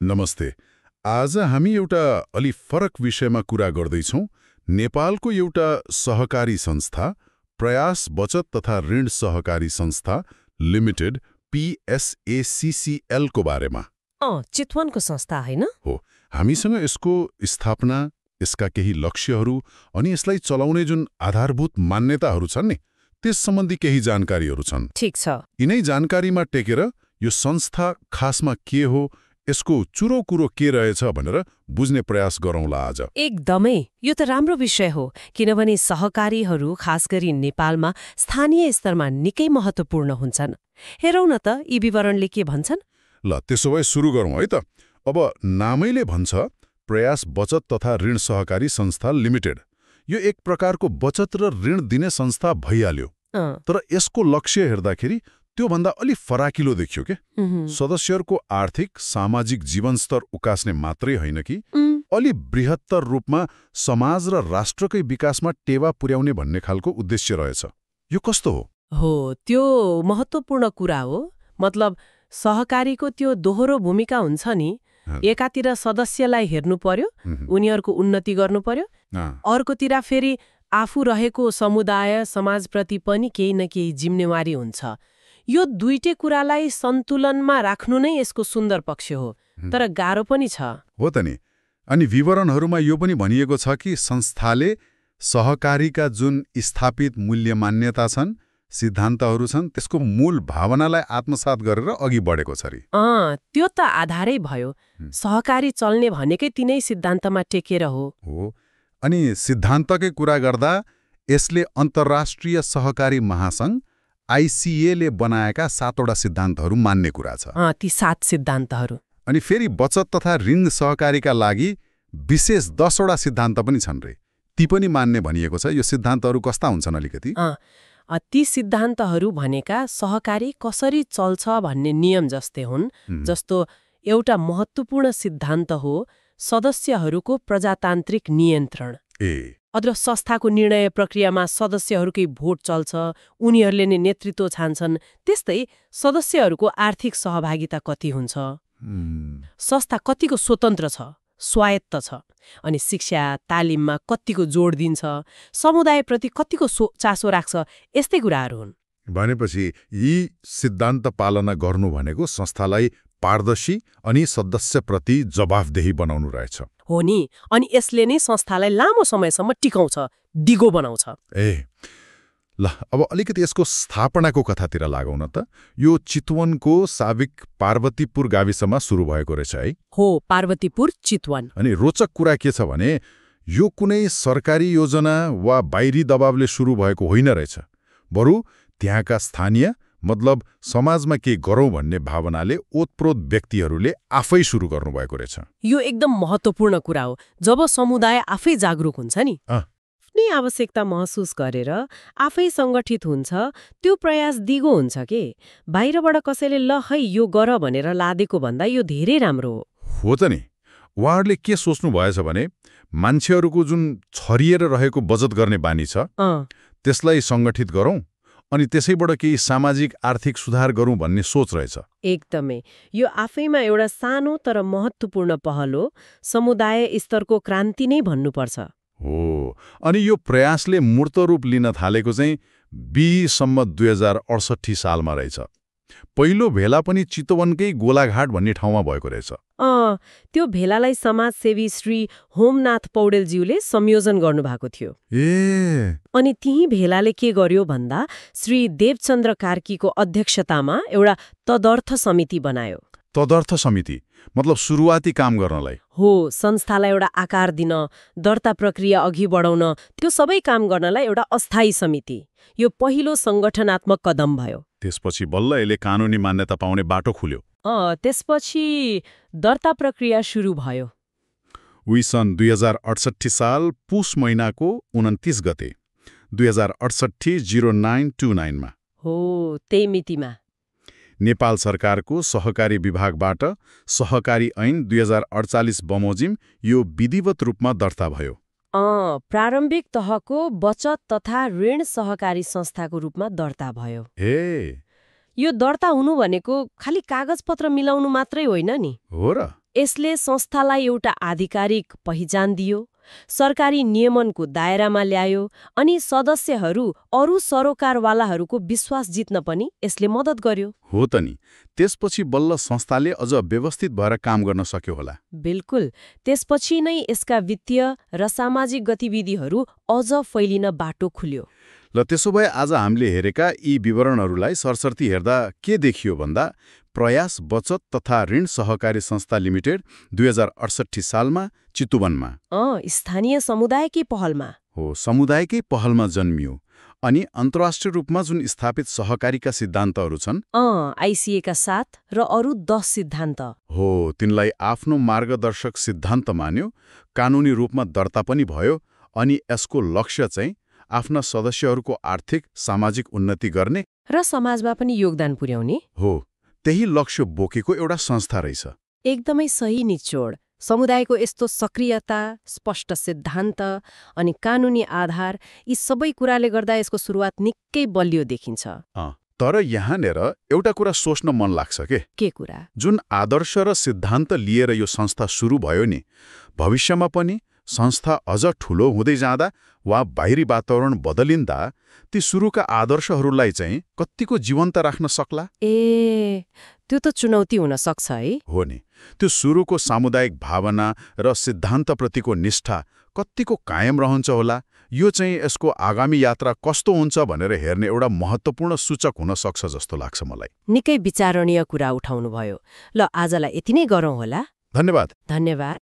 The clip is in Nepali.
नमस्ते। आज हामी एउटा अलि फरक विषयमा कुरा गर्दैछौँ। नेपालको एउटा सहकारी संस्था प्रयास बचत तथा ऋण सहकारी संस्था लिमिटेड PSACCL को बारेमा चितवनको संस्था होइन? हो। हामीसँग यसको स्थापना, यसका केही लक्ष्यहरू अनि यसलाई चलाउने जुन आधारभूत मान्यताहरू छन् नि, त्यस सम्बन्धी केही जानकारीहरू छन्। ठिक छ। यिनै जानकारीमा टेकेर यो संस्था खासमा के हो, यसको चुरो कुरो के रहेछ भनेर बुझ्ने प्रयास गरौँला आज। एकदमै, यो त राम्रो विषय हो, किनभने सहकारीहरू खास गरी नेपालमा स्थानीय स्तरमा निकै महत्त्वपूर्ण हुन्छन्। हेरौँ न त यी विवरणले के भन्छन्। ल त्यसो भए सुरु गरौँ है त। अब नामैले भन्छ प्रयास बचत तथा ऋण सहकारी संस्था लिमिटेड। यो एक प्रकारको बचत र ऋण दिने संस्था भइहाल्यो। तर यसको लक्ष्य हेर्दाखेरि त्योभन्दा अलि फराकिलो देखियो के। सदस्यहरूको आर्थिक सामाजिक जीवनस्तर उकास्ने मात्रै होइन कि अलि बृहत्तर रूपमा समाज र राष्ट्रकै विकासमा टेवा पुर्याउने भन्ने खालको उद्देश्य रहेछ। यो कस्तो हो? हो, त्यो महत्त्वपूर्ण कुरा हो। मतलब सहकारीको त्यो दोहोरो भूमिका हुन्छ नि। एकातिर सदस्यलाई हेर्नु पर्यो, उनीहरूको उन्नति गर्नु पर्यो, अर्कोतिर फेरि आफू रहेको समुदाय समाजप्रति पनि केही न केही जिम्मेवारी हुन्छ। यो दुईटै कुरालाई सन्तुलनमा राख्नु नै यसको सुन्दर पक्ष हो, तर गाह्रो पनि छ। हो त नि। अनि विवरणहरूमा यो पनि भनिएको छ कि संस्थाले सहकारीका जुन स्थापित मूल्य मान्यता छन्, सिद्धान्तहरू छन्, त्यसको मूल भावनालाई आत्मसात गरेर अघि बढेको छ रे। त्यो त आधारै भयो। सहकारी चल्ने भनेकै तिनै सिद्धान्तमा टेकेर हो। अनि सिद्धान्तकै कुरा गर्दा यसले अन्तर्राष्ट्रिय सहकारी महासङ्घ ICA ले बनाएका 7वटा सिद्धान्तहरू मान्ने कुरा छ। ती 7 सिद्धान्तहरू। अनि फेरि बचत तथा ऋण सहकारीका लागि विशेष 10वटा सिद्धान्त पनि छन् रे। ती पनि मान्ने भनिएको छ। यो सिद्धान्तहरू कस्ता हुन्छन् अलिकति? ती सिद्धान्तहरू भनेका सहकारी कसरी चल्छ भन्ने नियम जस्तै हुन्। जस्तो एउटा महत्त्वपूर्ण सिद्धान्त हो सदस्यहरूको प्रजातान्त्रिक नियन्त्रण। अझ संस्थाको निर्णय प्रक्रियामा सदस्यहरूकै भोट चल्छ, उनीहरूले नै नेतृत्व छान्छन्। त्यस्तै सदस्यहरूको आर्थिक सहभागिता कति हुन्छ, संस्था कतिको स्वतन्त्र छ, स्वायत्त छ, अनि शिक्षा तालिममा कतिको जोड दिन्छ, समुदायप्रति कतिको चासो राख्छ, यस्तै कुराहरू हुन्। भनेपछि यी सिद्धान्त पालना गर्नु भनेको संस्थालाई पारदर्शी अनि सदस्यप्रति जवाफदेही बनाउनु रहेछ। हो नि। अनि यसले नै संस्थालाई लामो समयसम्म टिकाउँछ, डिगो बनाउँछ। ल अब अलिकति यसको स्थापनाको कथातिर लागौँ न त। यो चितवनको साविक पार्वतीपुर गाविसमा सुरु भएको रहेछ है? हो, पार्वतीपुर चितवन। अनि रोचक कुरा के छ भने यो कुनै सरकारी योजना वा बाहिरी दबावले सुरु भएको होइन रहेछ। बरु त्यहाँका स्थानीय मतलब समाजमा के गरौँ भन्ने भावनाले ओतप्रोत व्यक्तिहरूले आफै सुरु गर्नुभएको रहेछ। यो एकदम महत्त्वपूर्ण कुरा हो। जब समुदाय आफै जागरुक हुन्छ नि, आफ्नै आवश्यकता महसुस गरेर आफै सङ्गठित हुन्छ, त्यो प्रयास दिगो हुन्छ के। बाहिरबाट कसैले ल है यो गर भनेर लादेको भन्दा यो धेरै राम्रो हो। हो त नि। उहाँहरूले के सोच्नु भएछ भने मान्छेहरूको जुन छरिएर रहेको बचत गर्ने बानी छ, त्यसलाई सङ्गठित गरौँ अनि त्यसैबाट केही सामाजिक आर्थिक सुधार गरौँ भन्ने सोच रहेछ। एकदमै। यो आफैमा एउटा सानो तर महत्त्वपूर्ण पहल हो। समुदाय स्तरको क्रान्ति नै भन्नुपर्छ। हो। अनि यो प्रयासले मूर्त रूप लिन थालेको चाहिँ 20 सालमा रहेछ। पहिलो भेला पनि चितवनकै गोलाघाट भन्ने ठाउँमा भएको रहेछ। त्यो भेलालाई समाजसेवी श्री होमनाथ पौडेलज्यूले संयोजन गर्नुभएको थियो। अनि त्यही भेलाले के गर्यो भन्दा श्री देवचन्द्र कार्कीको अध्यक्षतामा एउटा तदर्थ समिति बनायो। तदर्थ समिति मतलब सुरुवाती काम गर्नलाई? हो, संस्थालाई एउटा आकार दिन, दर्ता प्रक्रिया अघि बढाउन, त्यो सबै काम गर्नलाई एउटा अस्थायी समिति। यो पहिलो सङ्गठनात्मक कदम भयो। त्यसपछि बल्ल यसले कानुनी मान्यता पाउने बाटो खुल्यो। त्यसपछि दर्ता प्रक्रिया सुरु भयो। सन् 2068 साल पुस महिनाको 29 गते 2068 0929 मा। हो, त्यही मितिमा नेपाल सरकारको सहकारी विभागबाट सहकारी ऐन 2048 बमोजिम यो विधिवत रूपमा दर्ता भयो। प्रारम्भिक तहको बचत तथा ऋण सहकारी संस्थाको रूपमा दर्ता भयो। यो दर्ता हुनु भनेको खालि कागजपत्र मिलाउनु मात्रै होइन नि। हो र? यसले संस्थालाई एउटा आधिकारिक पहिचान दियो, सरकारी नियमनको दायरामा ल्यायो अनि सदस्यहरू अरू सरोकारवालाहरूको विश्वास जित्न पनि यसले मद्दत गर्यो। हो त नि, त्यसपछि बल्ल संस्थाले अझ व्यवस्थित भएर काम गर्न सक्यो होला। बिल्कुल, त्यसपछि नै यसका वित्तीय र सामाजिक गतिविधिहरू अझ फैलिन बाटो खुल्यो। ल त्यसो भए आज हामीले हेरेका यी विवरणहरूलाई सरसर्ती हेर्दा के देखियो भन्दा प्रयास बचत तथा ऋण सहकारी संस्था लिमिटेड 2068 सालमा चितुवनमा स्थानीय समुदायकै पहलमा हो, समुदायकै पहलमा जन्मियो अनि अन्तर्राष्ट्रिय रूपमा जुन स्थापित सहकारीका सिद्धान्तहरू छन् आइसिएका 7 र अरू 10 सिद्धान्त हो, तिनलाई आफ्नो मार्गदर्शक सिद्धान्त मान्यो, कानुनी रूपमा दर्ता पनि भयो अनि यसको लक्ष्य चाहिँ आफ्ना सदस्यहरूको आर्थिक सामाजिक उन्नति गर्ने र समाजमा पनि योगदान पुर्याउने हो, त्यही लक्ष्य बोकेको एउटा संस्था रहेछ। एकदमै सही निचोड। समुदायको यस्तो सक्रियता, स्पष्ट सिद्धान्त अनि कानुनी आधार, यी सबै कुराले गर्दा यसको सुरुवात निकै बलियो देखिन्छ। तर यहाँनिर एउटा कुरा सोच्न मन लाग्छ के कुरा? जुन आदर्श र सिद्धान्त लिएर यो संस्था सुरु भयो नि, भविष्यमा पनि संस्था अझ ठूलो हुँदै जाँदा वा बाहिरी वातावरण बदलिँदा ती सुरुका आदर्शहरूलाई चाहिँ कत्तिको जीवन्त राख्न सक्ला? त्यो त चुनौती हुन सक्छ है। हो नि, त्यो सुरुको सामुदायिक भावना र सिद्धान्तप्रतिको निष्ठा कत्तिको कायम रहन्छ होला? यो चाहिँ यसको आगामी यात्रा कस्तो हुन्छ भनेर हेर्ने एउटा महत्त्वपूर्ण सूचक हुन सक्छ जस्तो लाग्छ मलाई। निकै विचारणीय कुरा उठाउनुभयो। ल आजलाई यति नै गरौँ होला। धन्यवाद।